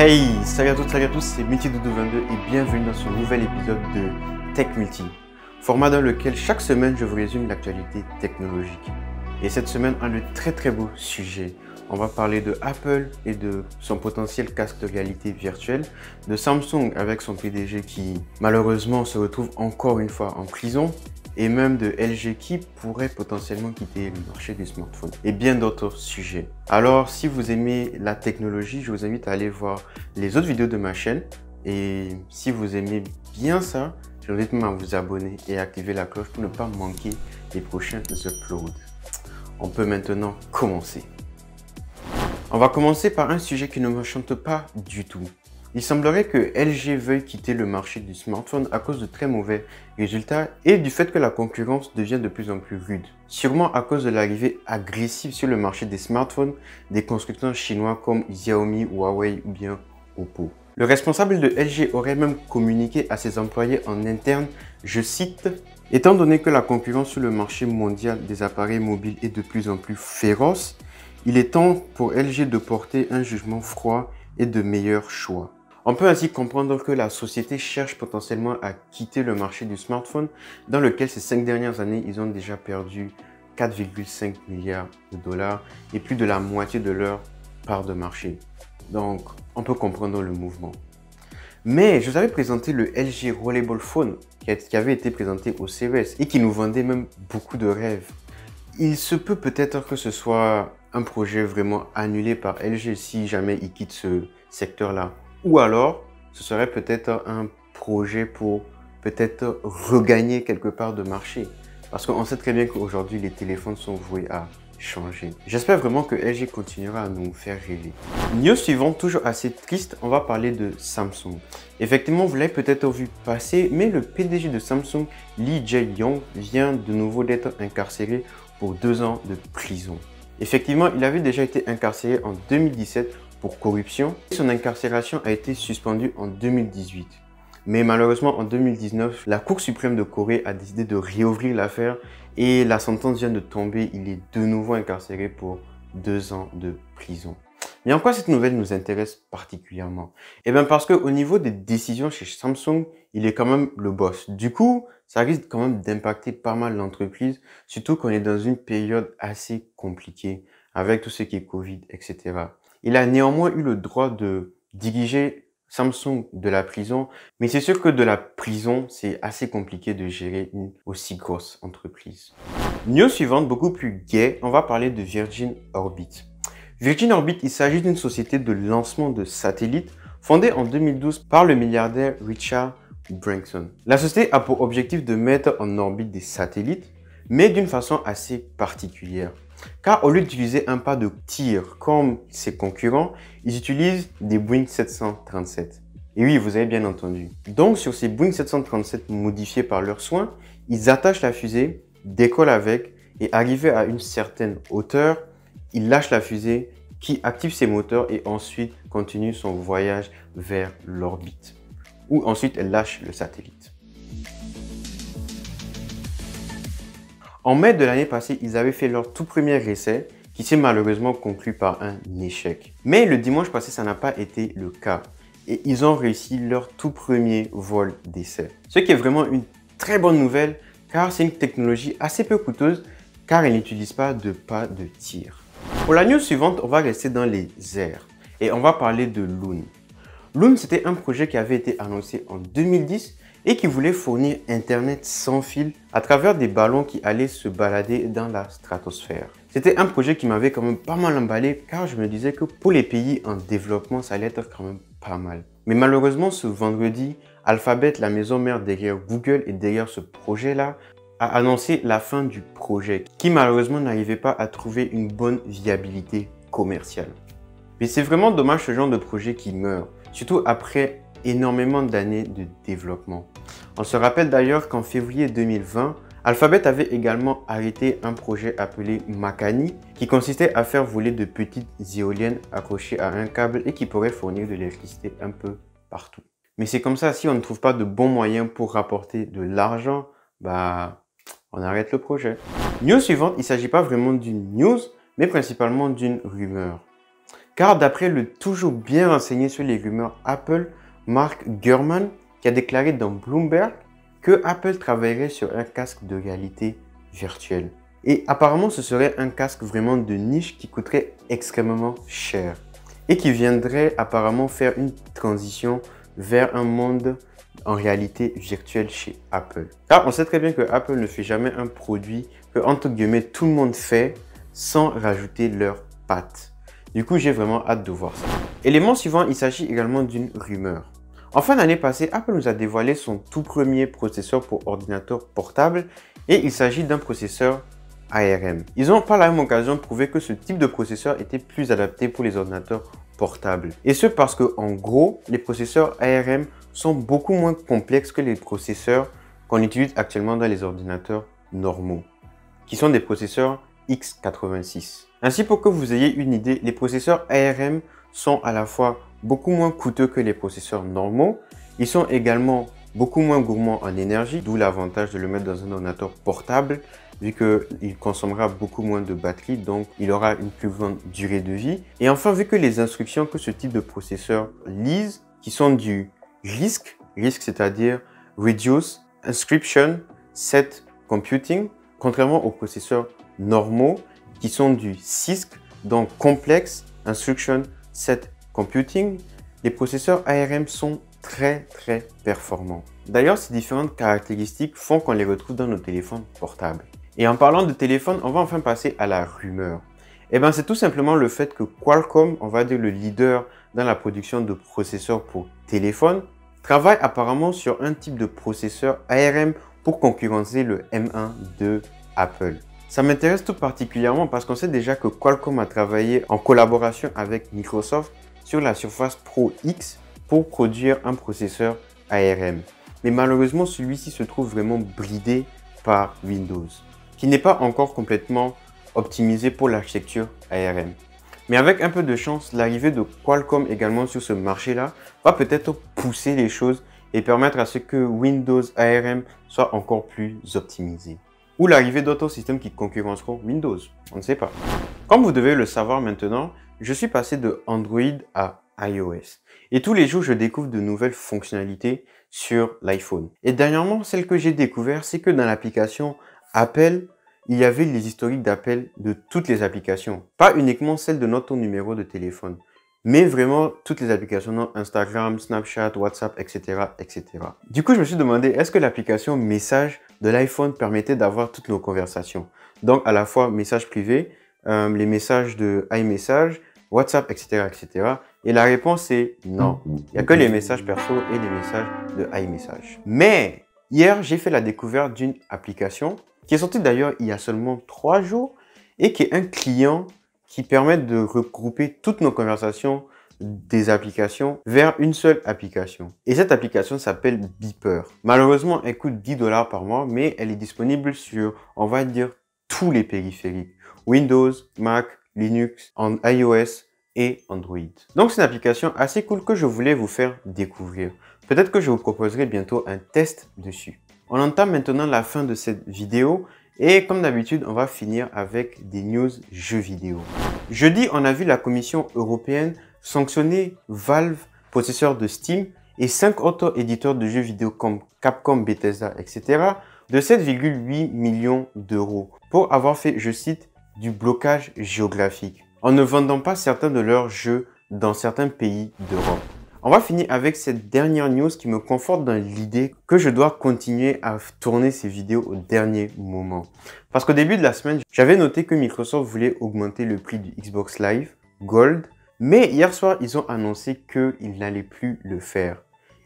Hey, salut à tous, c'est MultiDoudou22 et bienvenue dans ce nouvel épisode de Tech Multi, format dans lequel chaque semaine je vous résume l'actualité technologique. Et cette semaine, on a de très beaux sujets. On va parler de Apple et de son potentiel casque de réalité virtuelle, de Samsung avec son PDG qui malheureusement se retrouve encore une fois en prison, et même de LG qui pourrait potentiellement quitter le marché des smartphones et bien d'autres sujets. Alors, si vous aimez la technologie, je vous invite à aller voir les autres vidéos de ma chaîne. Et si vous aimez bien ça, je vous invite même à vous abonner et à activer la cloche pour ne pas manquer les prochains uploads. On peut maintenant commencer. On va commencer par un sujet qui ne me chante pas du tout. Il semblerait que LG veuille quitter le marché du smartphone à cause de très mauvais résultats et du fait que la concurrence devient de plus en plus rude. Sûrement à cause de l'arrivée agressive sur le marché des smartphones des constructeurs chinois comme Xiaomi, Huawei ou bien Oppo. Le responsable de LG aurait même communiqué à ses employés en interne, je cite, « Étant donné que la concurrence sur le marché mondial des appareils mobiles est de plus en plus féroce, il est temps pour LG de porter un jugement froid et de meilleurs choix. » On peut ainsi comprendre que la société cherche potentiellement à quitter le marché du smartphone dans lequel ces 5 dernières années, ils ont déjà perdu 4,5 milliards de dollars et plus de la moitié de leur part de marché. Donc, on peut comprendre le mouvement. Mais je vous avais présenté le LG Rollable Phone qui avait été présenté au CES et qui nous vendait même beaucoup de rêves. Il se peut peut-être que ce soit un projet vraiment annulé par LG si jamais il quitte ce secteur-là. Ou alors, ce serait peut-être un projet pour peut-être regagner quelque part de marché. Parce qu'on sait très bien qu'aujourd'hui, les téléphones sont voués à changer. J'espère vraiment que LG continuera à nous faire rêver. News suivante, toujours assez triste, on va parler de Samsung. Effectivement, vous l'avez peut-être vu passer, mais le PDG de Samsung, Lee Jae-yong, vient de nouveau d'être incarcéré pour 2 ans de prison. Effectivement, il avait déjà été incarcéré en 2017 pour corruption. Son incarcération a été suspendue en 2018. Mais malheureusement, en 2019, la Cour suprême de Corée a décidé de réouvrir l'affaire et la sentence vient de tomber. Il est de nouveau incarcéré pour 2 ans de prison. Mais en quoi cette nouvelle nous intéresse particulièrement? Eh bien parce qu'au niveau des décisions chez Samsung, il est quand même le boss. Du coup, ça risque quand même d'impacter pas mal l'entreprise, surtout qu'on est dans une période assez compliquée avec tout ce qui est Covid, etc. Il a néanmoins eu le droit de diriger Samsung de la prison, mais c'est sûr que de la prison, c'est assez compliqué de gérer une aussi grosse entreprise. News suivante, beaucoup plus gai, on va parler de Virgin Orbit. Virgin Orbit, il s'agit d'une société de lancement de satellites fondée en 2012 par le milliardaire Richard Branson. La société a pour objectif de mettre en orbite des satellites, mais d'une façon assez particulière. Car au lieu d'utiliser un pas de tir comme ses concurrents, ils utilisent des Boeing 737. Et oui, vous avez bien entendu. Donc sur ces Boeing 737 modifiés par leurs soins, ils attachent la fusée, décollent avec et arrivés à une certaine hauteur, ils lâchent la fusée qui active ses moteurs et ensuite continue son voyage vers l'orbite. Ou ensuite elle lâche le satellite. En mai de l'année passée, ils avaient fait leur tout premier essai qui s'est malheureusement conclu par un échec. Mais le dimanche passé, ça n'a pas été le cas. Et ils ont réussi leur tout premier vol d'essai. Ce qui est vraiment une très bonne nouvelle car c'est une technologie assez peu coûteuse car elle n'utilise pas de pas de tir. Pour la news suivante, on va rester dans les airs et on va parler de Loon. Loon, c'était un projet qui avait été annoncé en 2010 et qui voulait fournir Internet sans fil à travers des ballons qui allaient se balader dans la stratosphère. C'était un projet qui m'avait quand même pas mal emballé car je me disais que pour les pays en développement, ça allait être quand même pas mal. Mais malheureusement, ce vendredi, Alphabet, la maison mère derrière Google et derrière ce projet-là, a annoncé la fin du projet qui malheureusement n'arrivait pas à trouver une bonne viabilité commerciale. Mais c'est vraiment dommage ce genre de projet qui meurt, surtout après énormément d'années de développement. On se rappelle d'ailleurs qu'en février 2020, Alphabet avait également arrêté un projet appelé Makani qui consistait à faire voler de petites éoliennes accrochées à un câble et qui pourraient fournir de l'électricité un peu partout. Mais c'est comme ça, si on ne trouve pas de bons moyens pour rapporter de l'argent, on arrête le projet. News suivante, il ne s'agit pas vraiment d'une news, mais principalement d'une rumeur. Car d'après le toujours bien renseigné sur les rumeurs Apple, Mark Gurman, qui a déclaré dans Bloomberg que Apple travaillerait sur un casque de réalité virtuelle. Et apparemment, ce serait un casque vraiment de niche qui coûterait extrêmement cher et qui viendrait apparemment faire une transition vers un monde en réalité virtuelle chez Apple. Car on sait très bien que Apple ne fait jamais un produit que, entre guillemets, tout le monde fait sans rajouter leur patte. Du coup, j'ai vraiment hâte de voir ça. Élément suivant, il s'agit également d'une rumeur. En fin d'année passée, Apple nous a dévoilé son tout premier processeur pour ordinateur portable et il s'agit d'un processeur ARM. Ils ont par la même occasion prouvé que ce type de processeur était plus adapté pour les ordinateurs portables. Et ce parce que, en gros, les processeurs ARM sont beaucoup moins complexes que les processeurs qu'on utilise actuellement dans les ordinateurs normaux, qui sont des processeurs x86. Ainsi, pour que vous ayez une idée, les processeurs ARM sont à la fois beaucoup moins coûteux que les processeurs normaux. Ils sont également beaucoup moins gourmands en énergie, d'où l'avantage de le mettre dans un ordinateur portable, vu qu'il consommera beaucoup moins de batterie, donc il aura une plus grande durée de vie. Et enfin, vu que les instructions que ce type de processeur lise, qui sont du RISC, c'est-à-dire Reduce Inscription Set Computing, contrairement aux processeurs normaux qui sont du CISC, donc Complex Instruction Set Computing, les processeurs ARM sont très performants. D'ailleurs, ces différentes caractéristiques font qu'on les retrouve dans nos téléphones portables. Et en parlant de téléphone, on va enfin passer à la rumeur. Et bien, c'est tout simplement le fait que Qualcomm, on va dire le leader dans la production de processeurs pour téléphone, travaille apparemment sur un type de processeur ARM pour concurrencer le M1 de Apple. Ça m'intéresse tout particulièrement parce qu'on sait déjà que Qualcomm a travaillé en collaboration avec Microsoft sur la Surface Pro X pour produire un processeur ARM. Mais malheureusement, celui-ci se trouve vraiment bridé par Windows, qui n'est pas encore complètement optimisé pour l'architecture ARM. Mais avec un peu de chance, l'arrivée de Qualcomm également sur ce marché-là va peut-être pousser les choses et permettre à ce que Windows ARM soit encore plus optimisé. Ou l'arrivée d'autres systèmes qui concurrenceront Windows, on ne sait pas. Comme vous devez le savoir maintenant, je suis passé de Android à iOS. Et tous les jours, je découvre de nouvelles fonctionnalités sur l'iPhone. Et dernièrement, celle que j'ai découvert, c'est que dans l'application Appel, il y avait les historiques d'appel de toutes les applications. Pas uniquement celles de notre numéro de téléphone, mais vraiment toutes les applications, non, Instagram, Snapchat, WhatsApp, etc., etc. Du coup, je me suis demandé, est-ce que l'application Messages de l'iPhone permettait d'avoir toutes nos conversations? Donc, à la fois messages privés, les messages de iMessage, WhatsApp, etc., etc. Et la réponse est non. Il n'y a que les messages perso et les messages de iMessage. Mais hier, j'ai fait la découverte d'une application qui est sortie d'ailleurs il y a seulement 3 jours et qui est un client qui permet de regrouper toutes nos conversations des applications vers une seule application. Et cette application s'appelle Beeper. Malheureusement, elle coûte 10 $ par mois, mais elle est disponible sur, on va dire, tous les périphériques. Windows, Mac, Linux, iOS et Android. Donc, c'est une application assez cool que je voulais vous faire découvrir. Peut-être que je vous proposerai bientôt un test dessus. On entame maintenant la fin de cette vidéo. Et comme d'habitude, on va finir avec des news jeux vidéo. Jeudi, on a vu la Commission européenne sanctionner Valve, possesseur de Steam, et 5 autres éditeurs de jeux vidéo comme Capcom, Bethesda, etc. de 7,8 millions d'euros pour avoir fait, je cite, du blocage géographique, en ne vendant pas certains de leurs jeux dans certains pays d'Europe. On va finir avec cette dernière news qui me conforte dans l'idée que je dois continuer à tourner ces vidéos au dernier moment. Parce qu'au début de la semaine, j'avais noté que Microsoft voulait augmenter le prix du Xbox Live Gold, mais hier soir, ils ont annoncé qu'ils n'allaient plus le faire.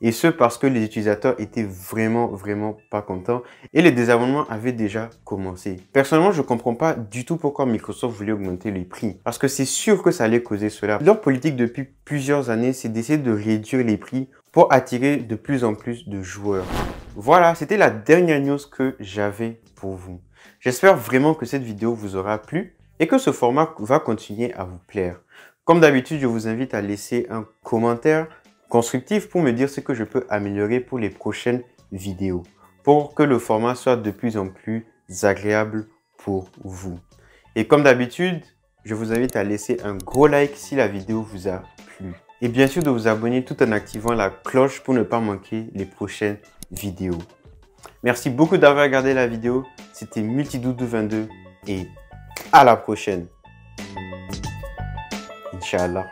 Et ce parce que les utilisateurs étaient vraiment pas contents et les désabonnements avaient déjà commencé. Personnellement, je ne comprends pas du tout pourquoi Microsoft voulait augmenter les prix. Parce que c'est sûr que ça allait causer cela. Leur politique depuis plusieurs années, c'est d'essayer de réduire les prix pour attirer de plus en plus de joueurs. Voilà, c'était la dernière news que j'avais pour vous. J'espère vraiment que cette vidéo vous aura plu et que ce format va continuer à vous plaire. Comme d'habitude, je vous invite à laisser un commentaire constructif pour me dire ce que je peux améliorer pour les prochaines vidéos, pour que le format soit de plus en plus agréable pour vous. Et comme d'habitude, je vous invite à laisser un gros like si la vidéo vous a plu. Et bien sûr de vous abonner tout en activant la cloche pour ne pas manquer les prochaines vidéos. Merci beaucoup d'avoir regardé la vidéo. C'était Multidoudou22 et à la prochaine. Inch'Allah.